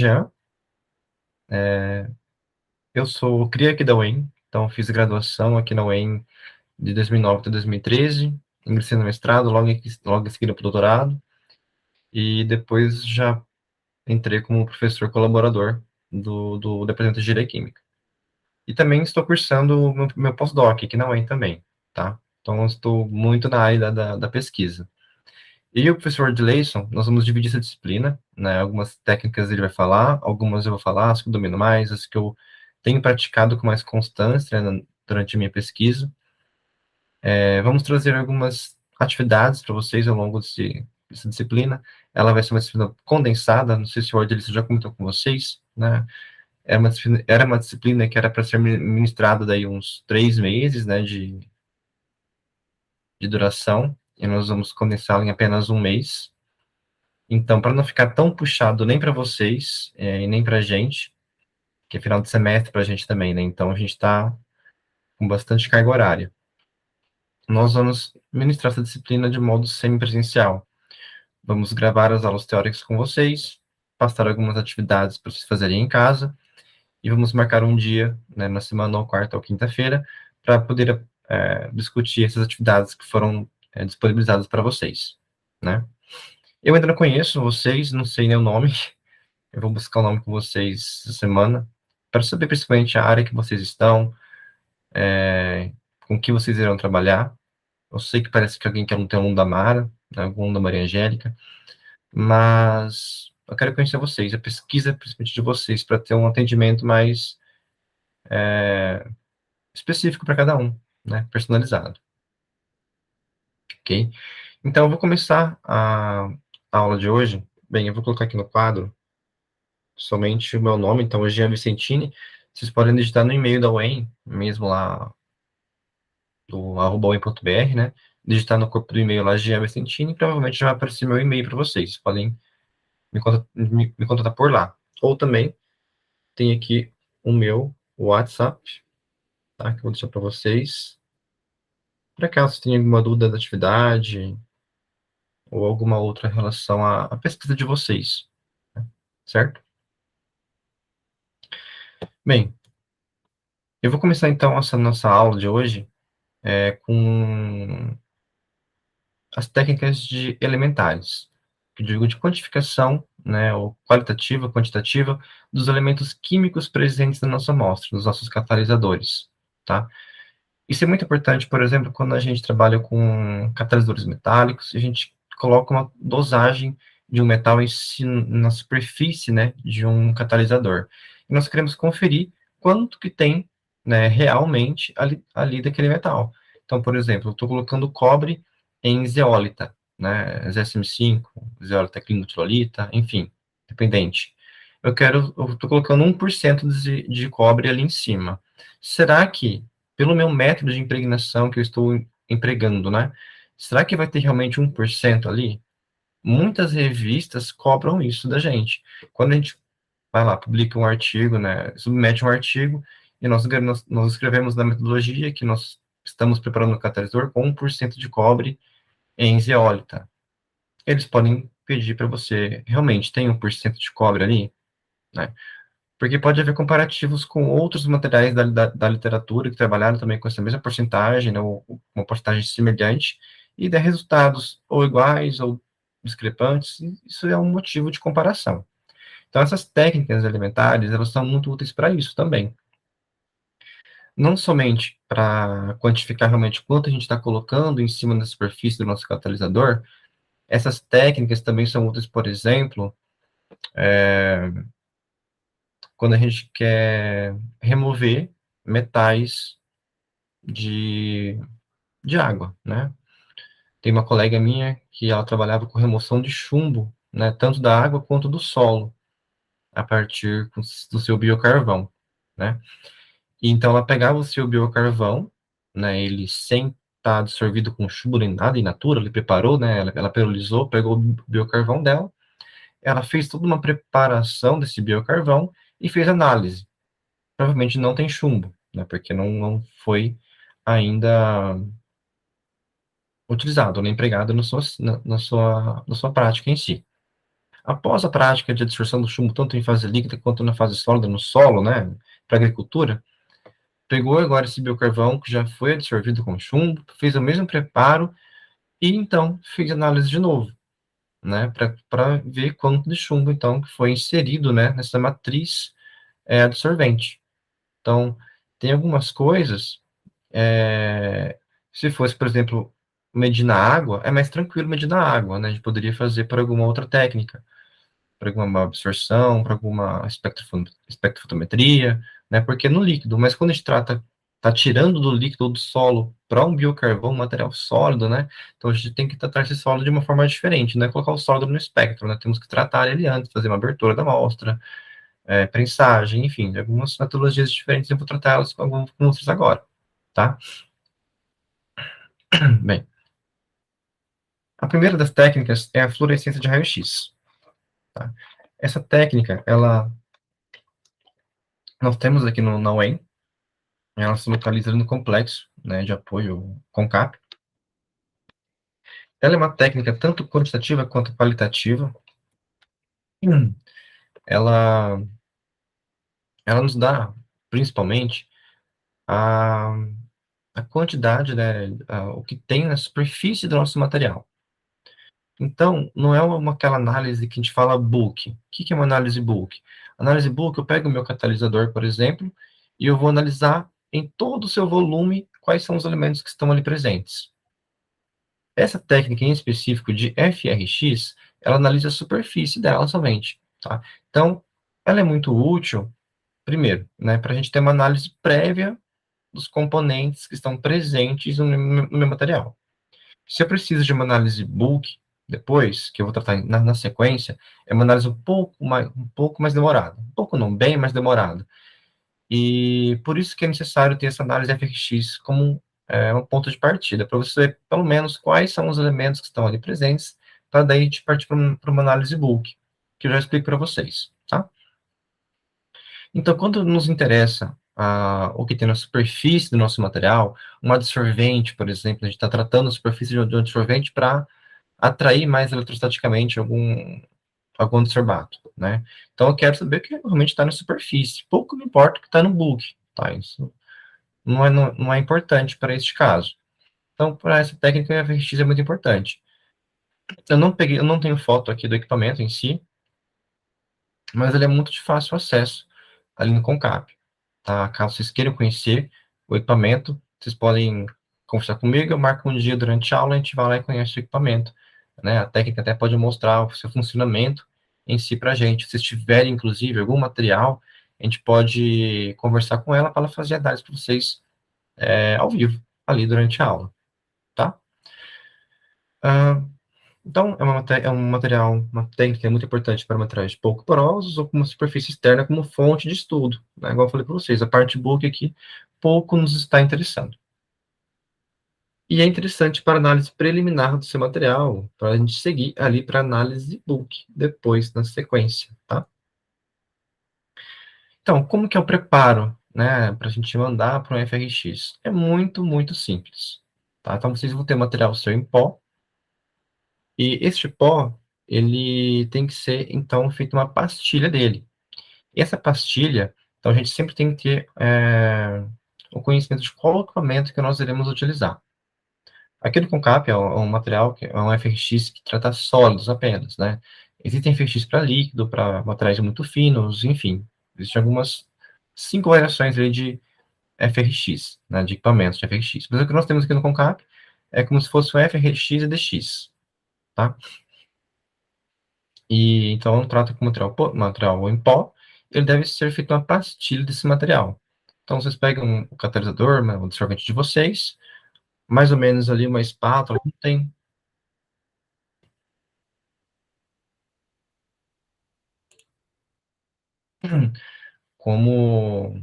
Jean, eu sou cria aqui da UEM, então fiz graduação aqui na UEM de 2009 até 2013, ingressei no mestrado, logo em seguida para o doutorado, e depois já entrei como professor colaborador do Departamento de Engenharia Química. E também estou cursando o meu pós-doc aqui na UEM também, tá? Então, eu estou muito na área da pesquisa. E o professor Adleison, nós vamos dividir essa disciplina, né? Algumas técnicas ele vai falar, algumas eu vou falar, as que eu domino mais, as que eu tenho praticado com mais constância, né, durante a minha pesquisa. Vamos trazer algumas atividades para vocês ao longo dessa disciplina. Ela vai ser uma disciplina condensada, não sei se o Adleison já comentou com vocês, né? Era uma disciplina que era para ser ministrada daí uns 3 meses, né, de duração, e nós vamos condensá-la em apenas um mês. Então, para não ficar tão puxado nem para vocês, e nem para a gente, que é final de semestre para a gente também, né? Então, a gente está com bastante carga horária. Nós vamos ministrar essa disciplina de modo semipresencial. Vamos gravar as aulas teóricas com vocês, passar algumas atividades para vocês fazerem em casa, e vamos marcar um dia, né, na semana, ou quarta ou quinta-feira, para poder discutir essas atividades que foram disponibilizadas para vocês, né? Eu ainda não conheço vocês, não sei nem o nome. Eu vou buscar o nome com vocês essa semana, para saber principalmente a área que vocês estão, com que vocês irão trabalhar. Eu sei que parece que alguém quer ter um aluno da Mara, né, algum da Maria Angélica, mas eu quero conhecer vocês, a pesquisa principalmente de vocês, para ter um atendimento mais específico para cada um, né, personalizado, ok? Então, eu vou começar a aula de hoje. Bem, eu vou colocar aqui no quadro somente o meu nome, então, é Jean Vicentini. Vocês podem digitar no e-mail da UEM, mesmo lá do @uem.br, né? Digitar no corpo do e-mail lá, Jean Vicentini, e provavelmente já vai aparecer meu e-mail para vocês. Podem me contatar por lá. Ou também tem aqui o meu WhatsApp, tá? Que eu vou deixar para vocês. Para caso tenham alguma dúvida da atividade ou alguma outra relação à pesquisa de vocês, né? Certo? Bem, eu vou começar então essa nossa aula de hoje com as técnicas de elementares, que eu digo de quantificação, né, ou qualitativa, quantitativa, dos elementos químicos presentes na nossa amostra, nos nossos catalisadores, tá? Isso é muito importante, por exemplo, quando a gente trabalha com catalisadores metálicos, a gente coloca uma dosagem de um metal em si, na superfície, né, de um catalisador. E nós queremos conferir quanto que tem, né, realmente ali daquele metal. Então, por exemplo, eu estou colocando cobre em zeólita, né, ZSM5, zeólita clinotilolita, enfim, dependente. Eu estou colocando 1% de cobre ali em cima. Será que pelo meu método de impregnação que eu estou empregando, né? Será que vai ter realmente 1% ali? Muitas revistas cobram isso da gente. Quando a gente vai lá, publica um artigo, né? Submete um artigo e nós escrevemos na metodologia que nós estamos preparando o catalisador com 1% de cobre em zeólita. Eles podem pedir para você, realmente tem 1% de cobre ali, né? Porque pode haver comparativos com outros materiais da literatura que trabalharam também com essa mesma porcentagem, né, ou uma porcentagem semelhante, e dar resultados ou iguais ou discrepantes, e isso é um motivo de comparação. Então, essas técnicas alimentares, elas são muito úteis para isso também. Não somente para quantificar realmente quanto a gente está colocando em cima da superfície do nosso catalisador, essas técnicas também são úteis, por exemplo, quando a gente quer remover metais de, de água, né? Tem uma colega minha que ela trabalhava com remoção de chumbo, né, tanto da água quanto do solo, a partir do seu biocarvão, né? E então ela pegava o seu biocarvão, né, ele sem estar dissolvido com chumbo nem nada, in natura, ele preparou, né, ela perolizou, pegou o biocarvão dela, ela fez toda uma preparação desse biocarvão e fez análise. Provavelmente não tem chumbo, né, porque não foi ainda utilizado, né, empregado na sua prática em si. Após a prática de absorção do chumbo, tanto em fase líquida quanto na fase sólida, no solo, né, para agricultura, pegou agora esse biocarvão que já foi absorvido com chumbo, fez o mesmo preparo e então fez análise de novo, né, para ver quanto de chumbo então que foi inserido, né, nessa matriz absorvente. Então, tem algumas coisas, se fosse, por exemplo, medir na água, é mais tranquilo medir na água, né, a gente poderia fazer por alguma outra técnica, para alguma absorção, para alguma espectrofotometria, né? Porque no líquido, mas quando a gente tá tirando do líquido ou do solo para um biocarvão, um material sólido, né? Então a gente tem que tratar esse sólido de uma forma diferente, não é colocar o sólido no espectro, né? Temos que tratar ele antes, fazer uma abertura da amostra, prensagem, enfim, algumas metodologias diferentes, eu vou tratar elas com vocês agora, tá? Bem, a primeira das técnicas é a fluorescência de raio-x, tá? Essa técnica, nós temos aqui na UEM, ela se localiza no complexo, né, de apoio CONCAP. Ela é uma técnica tanto quantitativa quanto qualitativa. Ela, ela nos dá, principalmente, a, a quantidade, né, o que tem na superfície do nosso material. Então, não é aquela análise que a gente fala bulk. O que é uma análise bulk? Análise bulk, eu pego o meu catalisador, por exemplo, e eu vou analisar em todo o seu volume quais são os elementos que estão ali presentes. Essa técnica em específico de FRX, ela analisa a superfície dela somente, tá? Então, ela é muito útil, primeiro, né, para a gente ter uma análise prévia dos componentes que estão presentes no meu material. Se eu preciso de uma análise bulk, depois, que eu vou tratar na sequência, é uma análise um pouco mais demorada. Um pouco não, bem mais demorada. E por isso que é necessário ter essa análise FRX como um ponto de partida, para você ver pelo menos quais são os elementos que estão ali presentes, para daí te partir para uma análise bulk, que eu já explico para vocês, tá? Então, quando nos interessa o que tem na superfície do nosso material, um adsorvente, por exemplo, a gente está tratando a superfície de um adsorvente para atrair mais eletrostaticamente algum adsorbato, né? Então, eu quero saber o que realmente está na superfície. Pouco me importa o que está no bulk, tá? Isso não é importante para este caso. Então, para essa técnica, a FRX é muito importante. Eu não tenho foto aqui do equipamento em si, mas ele é muito de fácil acesso ali no Concap, tá? Caso vocês queiram conhecer o equipamento, vocês podem conversar comigo, eu marco um dia durante a aula, a gente vai lá e conhece o equipamento, né? A técnica até pode mostrar o seu funcionamento em si para a gente. Se tiverem, inclusive, algum material, a gente pode conversar com ela para ela fazer análises para vocês ao vivo, ali durante a aula, tá? Ah, então, é um material, uma técnica muito importante para materiais pouco porosos ou com uma superfície externa como fonte de estudo, né? Igual eu falei para vocês, a parte bulk aqui pouco nos está interessando. E é interessante para análise preliminar do seu material, para a gente seguir ali para análise bulk, depois, na sequência, tá? Então, como que é o preparo, né, para a gente mandar para um FRX? É muito, muito simples, tá? Então, vocês vão ter material seu em pó, e este pó, ele tem que ser, então, feita uma pastilha dele. E essa pastilha, então, a gente sempre tem que ter o conhecimento de qual equipamento que nós iremos utilizar. Aqui no Concap é um material, que é um FRX que trata sólidos apenas, né? Existem FRX para líquido, para materiais muito finos, enfim. Existem algumas 5 variações aí de FRX, né, de equipamentos de FRX. Mas o que nós temos aqui no Concap é como se fosse um FRX e DX, tá? E então trata com material em pó, ele deve ser feito uma pastilha desse material. Então vocês pegam o catalisador, né, o absorvente de vocês, mais ou menos ali uma espátula, não tem como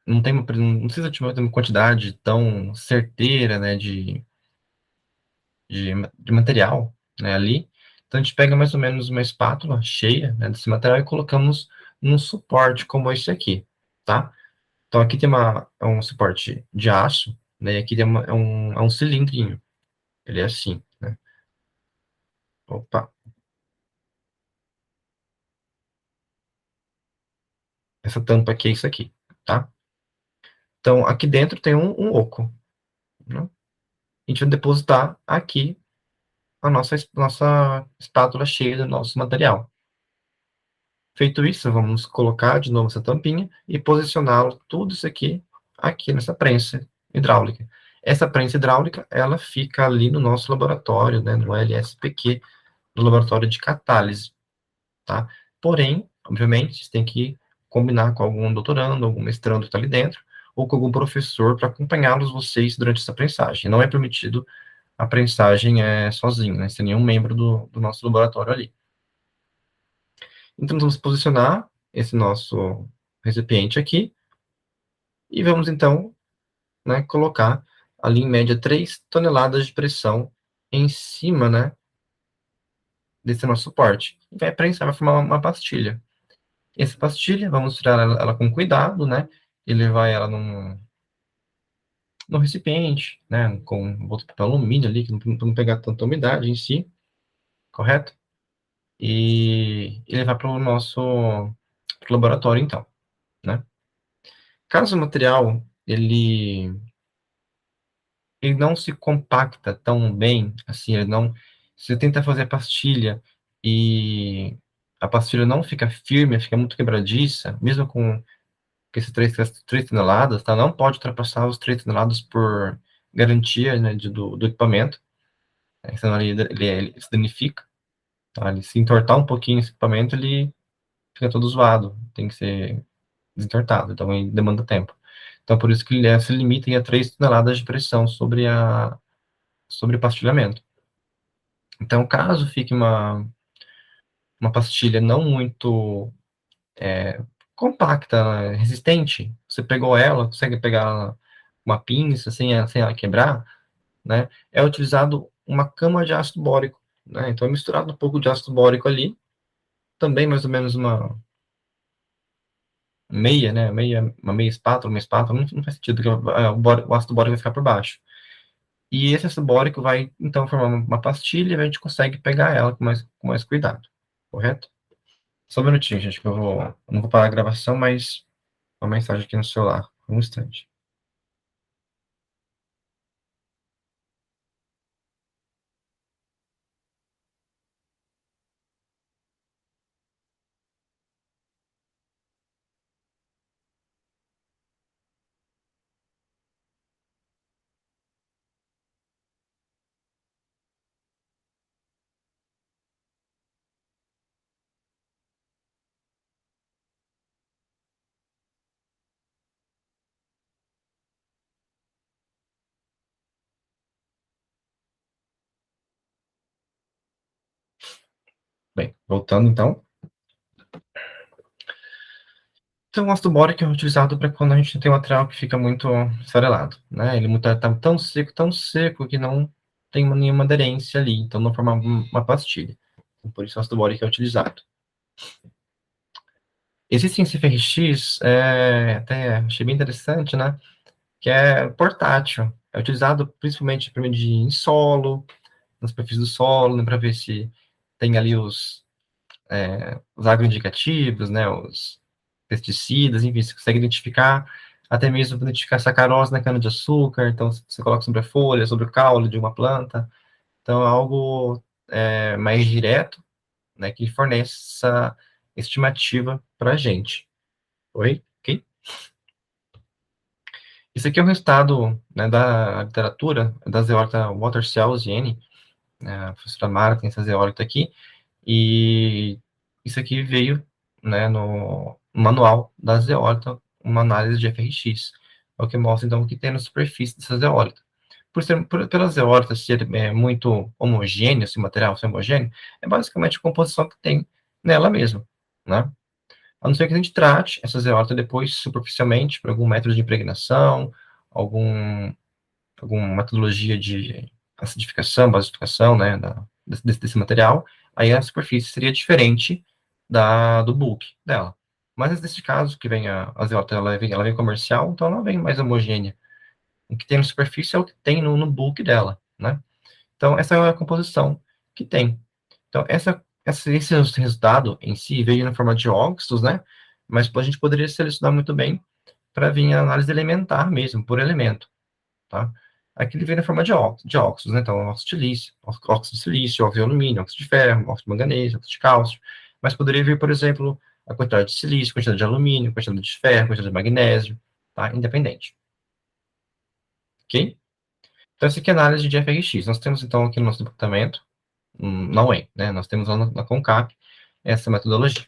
não precisa de uma quantidade tão certeira, né, de material, né, ali. Então a gente pega mais ou menos uma espátula cheia, né, desse material e colocamos num suporte como esse aqui, tá? Então, aqui tem um suporte de aço, né? E aqui tem é um cilindrinho. Ele é assim, né? Opa, essa tampa aqui é isso aqui, tá? Então, aqui dentro tem um oco, né? A gente vai depositar aqui a nossa espátula cheia do nosso material. Feito isso, vamos colocar de novo essa tampinha e posicioná-lo, tudo isso aqui nessa prensa hidráulica. Essa prensa hidráulica, ela fica ali no nosso laboratório, né, no LSPQ, no laboratório de catálise, tá? Porém, obviamente, você tem que combinar com algum doutorando, algum mestrando que está ali dentro, ou com algum professor para acompanhá-los vocês durante essa prensagem. Não é permitido a prensagem sozinho, né, sem nenhum membro do nosso laboratório ali. Então, vamos posicionar esse nosso recipiente aqui e vamos, então, né, colocar ali, em média, 3 toneladas de pressão em cima, né, desse nosso suporte. E vai prensar, vai formar uma pastilha. Essa pastilha, vamos tirar ela com cuidado, né, e levar ela num recipiente, né, com outro papel alumínio ali, que não pegar tanta umidade em si, correto? E levar para o nosso laboratório, então, né? Caso o material ele não se compacta tão bem, assim, ele não, se você tenta fazer a pastilha e a pastilha não fica firme, fica muito quebradiça, mesmo com esses 3 toneladas, tá? Não pode ultrapassar os 3 toneladas por garantia, né, do equipamento, né? Senão ele se danifica, tá? Ele se entortar um pouquinho esse equipamento, ele fica todo zoado, tem que ser desentortado, então ele demanda tempo. Então, por isso que ele se limita a 3 toneladas de pressão sobre o pastilhamento. Então, caso fique uma pastilha não muito compacta, né, resistente, você pegou ela, consegue pegar uma pinça sem ela quebrar, né? É utilizado uma cama de ácido bórico, né? Então, é misturado um pouco de ácido bórico ali, também mais ou menos uma meia, né? Uma meia espátula, não faz sentido, porque o ácido bórico vai ficar por baixo. E esse ácido bórico vai, então, formar uma pastilha e a gente consegue pegar ela com mais cuidado, correto? Só um minutinho, gente, que eu não vou parar a gravação, mas uma mensagem aqui no celular. Um instante. Bem, voltando então. Então, o ácido bórico é utilizado para quando a gente tem um material que fica muito esfarelado, né? Ele tá tão seco que não tem nenhuma aderência ali, então não forma uma pastilha. Então, por isso o ácido bórico é utilizado. Existem CFRX, até achei bem interessante, né? Que é portátil. É utilizado principalmente para medir em solo, na superfície do solo, né, para ver se tem ali os agroindicativos, né, os pesticidas, enfim, você consegue identificar, até mesmo identificar sacarose na cana-de-açúcar, então você coloca sobre a folha, sobre o caule de uma planta, então é algo mais direto, né, que fornece essa estimativa para a gente. Oi? Ok? Isso aqui é o resultado, né, da literatura da zeólita Walter Celsius, né, a professora Mara tem essa zeólita aqui, e isso aqui veio, né, no manual da zeólita, uma análise de FRX, é o que mostra, então, o que tem na superfície dessa zeólita. Pela zeólita ser muito homogêneo, esse material ser homogêneo, é basicamente a composição que tem nela mesma, né? A não ser que a gente trate essa zeólita depois superficialmente por algum método de impregnação, algum, alguma metodologia de acidificação, basificação, né, desse material, aí a superfície seria diferente do bulk dela. Mas nesse caso, que vem a zeólita, ela vem comercial, então ela vem mais homogênea. O que tem na superfície é o que tem no bulk dela, né? Então, essa é a composição que tem. Então, esse resultado em si veio na forma de óxidos, né? Mas a gente poderia selecionar muito bem para vir a análise elementar mesmo, por elemento, tá? Aqui ele vem na forma de óxidos, né? Então, óxido de silício, óxido de silício, óxido de alumínio, óxido de ferro, óxido de manganês, óxido de cálcio. Mas poderia vir, por exemplo, a quantidade de silício, quantidade de alumínio, quantidade de ferro, quantidade de magnésio, tá? Independente, ok? Então, essa aqui é a análise de FRX. Nós temos, então, aqui no nosso departamento, na UEM, né? Nós temos lá na Concap essa metodologia.